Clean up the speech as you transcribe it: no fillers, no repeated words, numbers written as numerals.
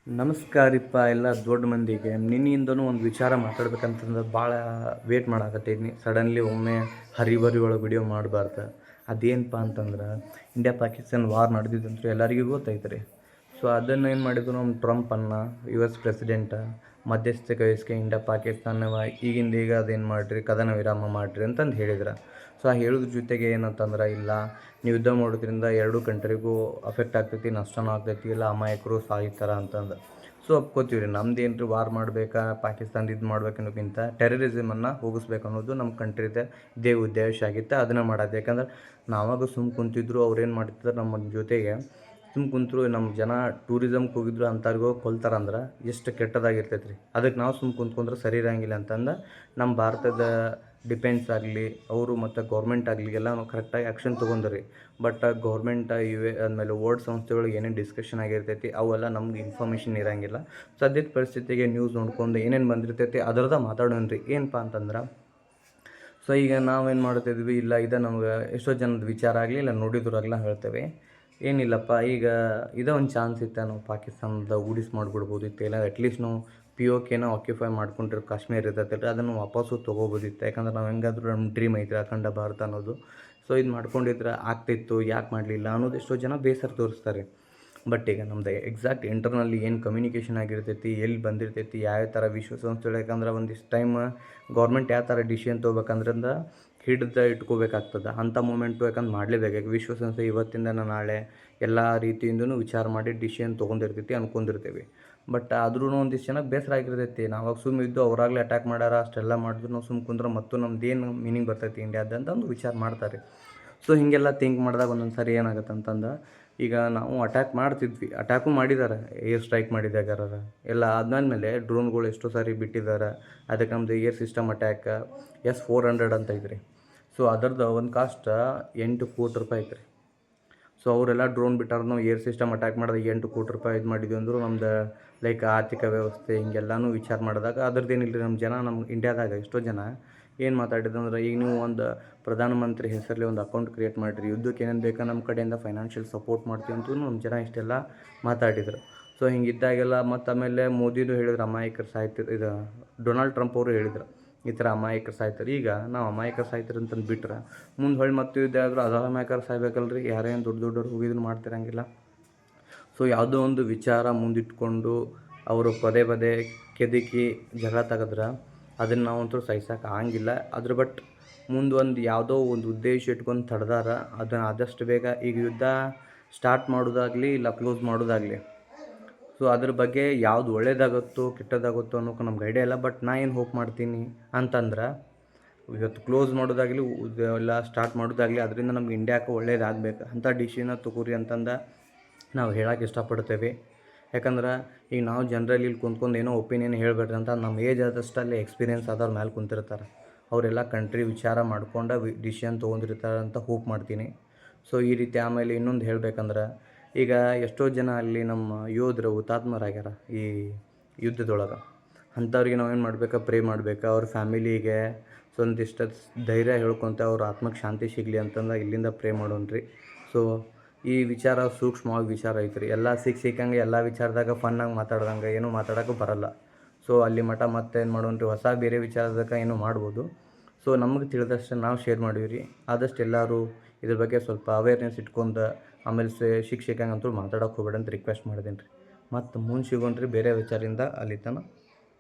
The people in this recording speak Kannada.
ನಮಸ್ಕಾರಿಪ್ಪ ಎಲ್ಲ ದೊಡ್ಡ ಮಂದಿಗೆ ನಿನ್ನಿಂದನೂ ಒಂದು ವಿಚಾರ ಮಾತಾಡ್ಬೇಕಂತಂದ್ರೆ ಭಾಳ ವೇಟ್ ಮಾಡಾಕತ್ತೈನಿ. ಸಡನ್ಲಿ ಒಮ್ಮೆ ಹರಿಬರಿ ಒಳಗೆ ವಿಡಿಯೋ ಮಾಡಬಾರ್ದು. ಅದೇನಪ್ಪ ಅಂತಂದ್ರೆ ಇಂಡಿಯಾ ಪಾಕಿಸ್ತಾನ ವಾರ್ ನಡೆದಿದ್ದಂತೂ ಎಲ್ಲರಿಗೂ ಗೊತ್ತೈತೆ ರೀ. ಸೊ ಅದನ್ನು ಏನು ಮಾಡಿದ್ರು ನಮ್ಮ ಟ್ರಂಪನ್ನು US ಪ್ರೆಸಿಡೆಂಟ ಮಧ್ಯಸ್ಥಿಕೆ ವಹಿಸ್ಕೆ ಇಂಡಿಯಾ ಪಾಕಿಸ್ತಾನ ಈಗಿಂದ ಈಗ ಅದೇನು ಮಾಡಿರಿ ಕದನ ವಿರಾಮ ಮಾಡಿರಿ ಅಂತಂದು ಹೇಳಿದ್ರು. ಸೊ ಆ ಹೇಳೋದ್ರ ಜೊತೆಗೆ ಏನಂತಂದ್ರೆ ಇಲ್ಲ ನೀವು ಯುದ್ಧ ಮಾಡೋದ್ರಿಂದ ಎರಡೂ ಕಂಟ್ರಿಗೂ ಅಫೆಕ್ಟ್ ಆಗ್ತೈತಿ, ನಷ್ಟನೂ ಆಗ್ತೈತಿ, ಇಲ್ಲ ಅಮಾಯಕರು ಸಾಯ್ತಾರೆ ಅಂತಂದು. ಸೊ ಒಪ್ಕೋತೀವಿ ರೀ, ನಮ್ದು ಏನು ರೀ ವಾರ್ ಮಾಡಬೇಕಾ ಪಾಕಿಸ್ತಾನದ ಇದು ಮಾಡ್ಬೇಕು ಅನ್ನೋಕ್ಕಿಂತ ಟೆರರಿಸಮನ್ನು ಹೋಗಿಸ್ಬೇಕು ಅನ್ನೋದು ನಮ್ಮ ಕಂಟ್ರಿದೆ ಇದೇ ಉದ್ದೇಶ ಆಗಿತ್ತು. ಅದನ್ನು ಮಾಡೋದು ಯಾಕಂದ್ರೆ ನಾವಾಗ ಕುಂತಿದ್ರು ಅವ್ರೇನು ಮಾಡ್ತಿದ್ರು ನಮ್ಮ ಜೊತೆಗೆ ಕುಂತರು. ನಮ್ಮ ಜನ ಟೂರಿಸಮ್ಗೆ ಹೋಗಿದ್ರು ಅಂಥವ್ರಿಗೂ ಕೊಲ್ತಾರಂದ್ರೆ ಎಷ್ಟು ಕೆಟ್ಟದಾಗಿರ್ತೈತೆ ರೀ. ಅದಕ್ಕೆ ನಾವು ಕುಂತ್ಕೊಂಡ್ರೆ ಸರಿ ಇರೋಂಗಿಲ್ಲ ಅಂತಂದು ನಮ್ಮ ಭಾರತದ ಡಿಫೆನ್ಸ್ ಆಗಲಿ ಅವರು ಮತ್ತು ಗೌರ್ಮೆಂಟ್ ಆಗಲಿ ಎಲ್ಲ ಕರೆಕ್ಟಾಗಿ ಆ್ಯಕ್ಷನ್ ತೊಗೊಂಡ್ರಿ. ಬಟ್ ಗೌರ್ಮೆಂಟ್ ಆದಮೇಲೆ ವರ್ಲ್ಡ್ ಸಂಸ್ಥೆಗಳಿಗೆ ಏನೇನು ಡಿಸ್ಕಷನ್ ಆಗಿರ್ತೈತಿ ಅವೆಲ್ಲ ನಮ್ಗೆ ಇನ್ಫಾರ್ಮೇಷನ್ ಇರೋಂಗಿಲ್ಲ. ಸದ್ಯದ ಪರಿಸ್ಥಿತಿಗೆ ನ್ಯೂಸ್ ನೋಡ್ಕೊಂಡು ಏನೇನು ಬಂದಿರ್ತೈತಿ ಅದರದ ಮಾತಾಡೋಣ ರೀ. ಏನಪ್ಪ ಅಂತಂದ್ರೆ ಸೊ ಈಗ ನಾವೇನು ಮಾಡ್ತಿದ್ವಿ, ಇಲ್ಲ ಇದು ನಮ್ಗೆ ಎಷ್ಟೋ ಜನದ ವಿಚಾರ ಆಗಲಿ ಇಲ್ಲ ನೋಡಿದ್ರಾಗಲಿ ಹೇಳ್ತೇವೆ. ಏನಿಲ್ಲಪ್ಪ, ಈಗ ಇದೇ ಒಂದು ಚಾನ್ಸ್ ಇತ್ತು, ನಾವು ಪಾಕಿಸ್ತಾನದ ಉಡಿಸ್ ಮಾಡಿಬಿಡ್ಬೋದಿತ್ತು. ಇಲ್ಲ ಅಟ್ಲೀಸ್ಟ್ ನಾವು POKನ ಆಕ್ಯುಪೈ ಮಾಡ್ಕೊಂಡಿರೋ ಕಾಶ್ಮೀರ ಇರ್ತೈತಲ್ಲ ಅದನ್ನು ವಾಪಸ್ಸು ತೊಗೋಬೋದಿತ್ತು. ಯಾಕಂದ್ರೆ ನಾವು ಹೆಂಗಾದ್ರೂ ನಮ್ಮ ಡ್ರೀಮ್ ಐತೆ ಅಖಂಡ ಭಾರತ ಅನ್ನೋದು. ಸೊ ಇದು ಮಾಡ್ಕೊಂಡಿದ್ರೆ ಆಗ್ತಿತ್ತು, ಯಾಕೆ ಮಾಡಲಿಲ್ಲ ಅನ್ನೋದು ಎಷ್ಟೋ ಜನ ಬೇಸರ ತೋರಿಸ್ತಾರೆ. ಬಟ್ ಈಗ ನಮ್ದು ಎಕ್ಸಾಕ್ಟ್ ಇಂಟರ್ನಲ್ಲಿ ಏನು ಕಮ್ಯುನಿಕೇಷನ್ ಆಗಿರ್ತೈತಿ, ಎಲ್ಲಿ ಬಂದಿರ್ತೈತಿ, ಯಾವ ಥರ ವಿಶ್ವಸಂಸ್ಥೆಗಳು, ಯಾಕಂದ್ರೆ ಒಂದಿಷ್ಟು ಟೈಮ್ ಗೌರ್ಮೆಂಟ್ ಯಾವ ಥರ ಡಿಸಿಷನ್ ತೊಗೋಬೇಕಂದ್ರಿಂದ ಹಿಡ್ದು ಇಟ್ಕೋಬೇಕಾಗ್ತದೆ. ಅಂಥ ಮೂಮೆಂಟು ಯಾಕಂದ್ರೆ ಮಾಡಲೇಬೇಕು. ವಿಶ್ವಸಂಸ್ಥೆ ಇವತ್ತಿಂದ ನಾಳೆ ಎಲ್ಲ ರೀತಿಯಿಂದನೂ ವಿಚಾರ ಮಾಡಿ ಡಿಸಿಷನ್ ತೊಗೊಂಡಿರ್ತೈತಿ ಅನ್ಕೊಂಡಿರ್ತೀವಿ. ಬಟ್ ಆದ್ರೂ ಒಂದಿಷ್ಟು ಜನಕ್ಕೆ ಬೇಸರ ಆಗಿರ್ತೈತಿ. ನಾವಾಗ ಸುಮ್ಮನೆ ಇದ್ದು ಅವರಾಗಲೇ ಅಟ್ಯಾಕ್ ಮಾಡ್ಯಾರ ಅಷ್ಟೆಲ್ಲ ಮಾಡಿದ್ರು ನಾವು ಸುಮ್ಮ ಕುಂದ್ರೆ ಮತ್ತು ನಮ್ದೇನು ಮೀನಿಂಗ್ ಬರ್ತೈತಿ ಇಂಡಿಯಾದಂತಂದು ವಿಚಾರ ಮಾಡ್ತಾರೆ. ಸೊ ಹೀಗೆಲ್ಲ ಥಿಂಕ್ ಮಾಡಿದಾಗ ಒಂದೊಂದು ಸಾರಿ ಏನಾಗುತ್ತೆ ಅಂತಂದು, ಈಗ ನಾವು ಅಟ್ಯಾಕ್ ಮಾಡ್ತಿದ್ವಿ, ಅಟ್ಯಾಕು ಮಾಡಿದ್ದಾರೆ, ಏರ್ ಸ್ಟ್ರೈಕ್ ಮಾಡಿದಾಗಾರ ಎಲ್ಲ ಆದ್ಮೇಲೆ ಡ್ರೋನ್ಗಳು ಎಷ್ಟೋ ಸಾರಿ ಬಿಟ್ಟಿದ್ದಾರೆ. ಅದಕ್ಕೆ ನಮ್ಮದು ಏರ್ ಸಿಸ್ಟಮ್ ಅಟ್ಯಾಕ್ S-400 ಅಂತ ಐತ್ರಿ. ಸೊ ಅದರದ್ದು ಒಂದು ಕಾಸ್ಟ್ 8 ಕೋಟಿ ರೂಪಾಯಿ ಐತ್ರಿ. ಸೊ ಅವರೆಲ್ಲ ಡ್ರೋನ್ ಬಿಟ್ಟಾರ, ನಾವು ಏರ್ ಸಿಸ್ಟಮ್ ಅಟ್ಯಾಕ್ ಮಾಡಿದಾಗ 8 ಕೋಟಿ ರೂಪಾಯಿ ಇದು ಮಾಡಿದ್ವಿ ಅಂದರು. ನಮ್ದು ಲೈಕ್ ಆರ್ಥಿಕ ವ್ಯವಸ್ಥೆ ಹಿಂಗೆಲ್ಲನೂ ವಿಚಾರ ಮಾಡಿದಾಗ ಅದ್ರದ್ದೇನಿಲ್ಲ ರೀ. ನಮ್ಮ ಜನ ನಮ್ಮ ಇಂಡಿಯಾದಾಗ ಎಷ್ಟೋ ಜನ ಏನು ಮಾತಾಡಿದಂದ್ರೆ, ಈಗ ನೀವು ಒಂದು ಪ್ರಧಾನಮಂತ್ರಿ ಹೆಸರಲ್ಲಿ ಒಂದು ಅಕೌಂಟ್ ಕ್ರಿಯೇಟ್ ಮಾಡಿರಿ, ಯುದ್ಧಕ್ಕೆ ಏನೇನು ಬೇಕಾ ನಮ್ಮ ಕಡೆಯಿಂದ ಫೈನಾನ್ಷಿಯಲ್ ಸಪೋರ್ಟ್ ಮಾಡ್ತೀವಿ ಅಂತೂ ನಮ್ಮ ಜನ ಇಷ್ಟೆಲ್ಲ ಮಾತಾಡಿದ್ರು. ಸೊ ಹಿಂಗಿದ್ದಾಗೆಲ್ಲ ಮತ್ತು ಆಮೇಲೆ ಮೋದಿದು ಹೇಳಿದ್ರು ಅಮಾಯಕರು ಸಾಯ್ತಿರು, ಇದು ಡೊನಾಲ್ಡ್ ಟ್ರಂಪ್ ಅವರು ಹೇಳಿದ್ರು ಈ ಥರ ಅಮಾಯಕರು ಸಾಯ್ತಾರೆ. ಈಗ ನಾವು ಅಮಾಯಕರು ಸಾಯ್ತಾರೆ ಅಂತಂದು ಬಿಟ್ರೆ ಮುಂದೆ ಹೊಳ್ಳಿ ಮತ್ತು ಇದ್ದಾದರೂ ಅದು ಅಮಾಯಕರು ಸಾಯ್ಬೇಕಲ್ರಿ. ಯಾರೇನು ದೊಡ್ಡವ್ರು ಹೋಗಿದ್ರು ಮಾಡ್ತಿರಂಗಿಲ್ಲ. ಸೊ ಯಾವುದೋ ಒಂದು ವಿಚಾರ ಮುಂದಿಟ್ಕೊಂಡು ಅವರು ಪದೇ ಕೆದಕಿ ಜಗಳ ತೆಗೆದ್ರೆ ಅದನ್ನು ನಾವಂತೂ ಸಹಿಸೋಕೆ ಆಗಂಗಿಲ್ಲ. ಬಟ್ ಮುಂದೆ ಒಂದು ಯಾವುದೋ ಒಂದು ಉದ್ದೇಶ ಇಟ್ಕೊಂಡು ತಡೆದಾರ ಅದನ್ನು ಆದಷ್ಟು ಬೇಗ ಈಗ ಯುದ್ಧ ಸ್ಟಾರ್ಟ್ ಮಾಡೋದಾಗಲಿ ಇಲ್ಲ ಕ್ಲೋಸ್ ಮಾಡೋದಾಗಲಿ, ಸೊ ಅದ್ರ ಬಗ್ಗೆ ಯಾವುದು ಒಳ್ಳೇದಾಗುತ್ತೋ ಕೆಟ್ಟದಾಗುತ್ತೋ ಅನ್ನೋಕೆ ನಮ್ಗೆ ಐಡಿಯಾ ಇಲ್ಲ. ಬಟ್ ನಾ ಏನು ಹೋಪ್ ಮಾಡ್ತೀನಿ ಅಂತಂದ್ರೆ, ಇವತ್ತು ಕ್ಲೋಸ್ ಮಾಡೋದಾಗಲಿ ಇಲ್ಲ ಸ್ಟಾರ್ಟ್ ಮಾಡೋದಾಗಲಿ ಅದರಿಂದ ನಮ್ಗೆ ಇಂಡಿಯಾಕ್ಕೆ ಒಳ್ಳೇದಾಗಬೇಕು ಅಂಥ ಡಿಸಿಷನ್ನ ತಗೋರಿ ಅಂತಂದು ನಾವು ಹೇಳೋಕೆ ಇಷ್ಟಪಡ್ತೇವೆ. ಯಾಕಂದ್ರೆ ಈಗ ನಾವು ಜನರಲ್ಲಿ ಇಲ್ಲಿ ಕುಂತ್ಕೊಂಡು ಏನೋ ಒಪಿನಿಯನ್ ಹೇಳಬೇಡ್ರಿ ಅಂತ ನಮ್ಮ ಏಜ್ ಆದಷ್ಟಲ್ಲಿ ಎಕ್ಸ್ಪೀರಿಯೆನ್ಸ್ ಆದವ್ರ ಮೇಲೆ ಕುಂತಿರ್ತಾರೆ. ಅವರೆಲ್ಲ ಕಂಟ್ರಿ ವಿಚಾರ ಮಾಡ್ಕೊಂಡು ಡಿಸಿಷನ್ ತೊಗೊಂಡಿರ್ತಾರೆ ಅಂತ ಹೋಪ್ ಮಾಡ್ತೀನಿ. ಸೊ ಈ ರೀತಿ ಆಮೇಲೆ ಇನ್ನೊಂದು ಹೇಳಬೇಕಂದ್ರೆ, ಈಗ ಎಷ್ಟೋ ಜನ ಅಲ್ಲಿ ನಮ್ಮ ಯೋಧರು ಹುತಾತ್ಮರಾಗ್ಯಾರ ಈ ಯುದ್ಧದೊಳಗೆ. ಅಂಥವ್ರಿಗೆ ನಾವೇನು ಮಾಡ್ಬೇಕು, ಪ್ರೇ ಮಾಡ್ಬೇಕು. ಅವ್ರ ಫ್ಯಾಮಿಲಿಗೆ ಸೊ ಒಂದಿಷ್ಟು ಧೈರ್ಯ ಹೇಳ್ಕೊತ ಅವ್ರ ಆತ್ಮಕ್ಕೆ ಶಾಂತಿ ಸಿಗಲಿ ಅಂತಂದು ಇಲ್ಲಿಂದ ಪ್ರೇ ಮಾಡೋಣ್ರಿ. ಸೊ ಈ ವಿಚಾರ ಸೂಕ್ಷ್ಮವಾಗಿ ವಿಚಾರ ಐತ್ರಿ. ಎಲ್ಲ ಸಿಕ್ಕಂಗೆ ಎಲ್ಲ ವಿಚಾರದಾಗ ಫನ್ನಾಗಿ ಮಾತಾಡ್ದಂಗೆ ಏನೂ ಮಾತಾಡೋಕೆ ಬರೋಲ್ಲ. ಸೊ ಅಲ್ಲಿ ಮಠ ಮತ್ತೆ ಏನು ಮಾಡೋಣ್ರಿ, ಹೊಸ ಬೇರೆ ವಿಚಾರದಾಗ ಏನೋ ಮಾಡ್ಬೋದು. ಸೊ ನಮಗೆ ತಿಳಿದಷ್ಟು ನಾವು ಶೇರ್ ಮಾಡೀವಿ ರೀ. ಆದಷ್ಟು ಎಲ್ಲರೂ ಇದ್ರ ಬಗ್ಗೆ ಸ್ವಲ್ಪ ಅವೇರ್ನೆಸ್ ಇಟ್ಕೊಂಡು ಆಮೇಲೆ ಶಿಕ್ಷಕಂಗಂತೂ ಮಾತಾಡೋಕೆ ಹೋಗ್ಬೇಡ ಅಂತ ರಿಕ್ವೆಸ್ಟ್ ಮಾಡಿದ್ದೀನಿ ರೀ. ಮತ್ತು ಮುಂದೆ ಸಿಗೋಣ್ರಿ ಬೇರೆ ವಿಚಾರದಿಂದ. ಅಲ್ಲಿ ತನಕ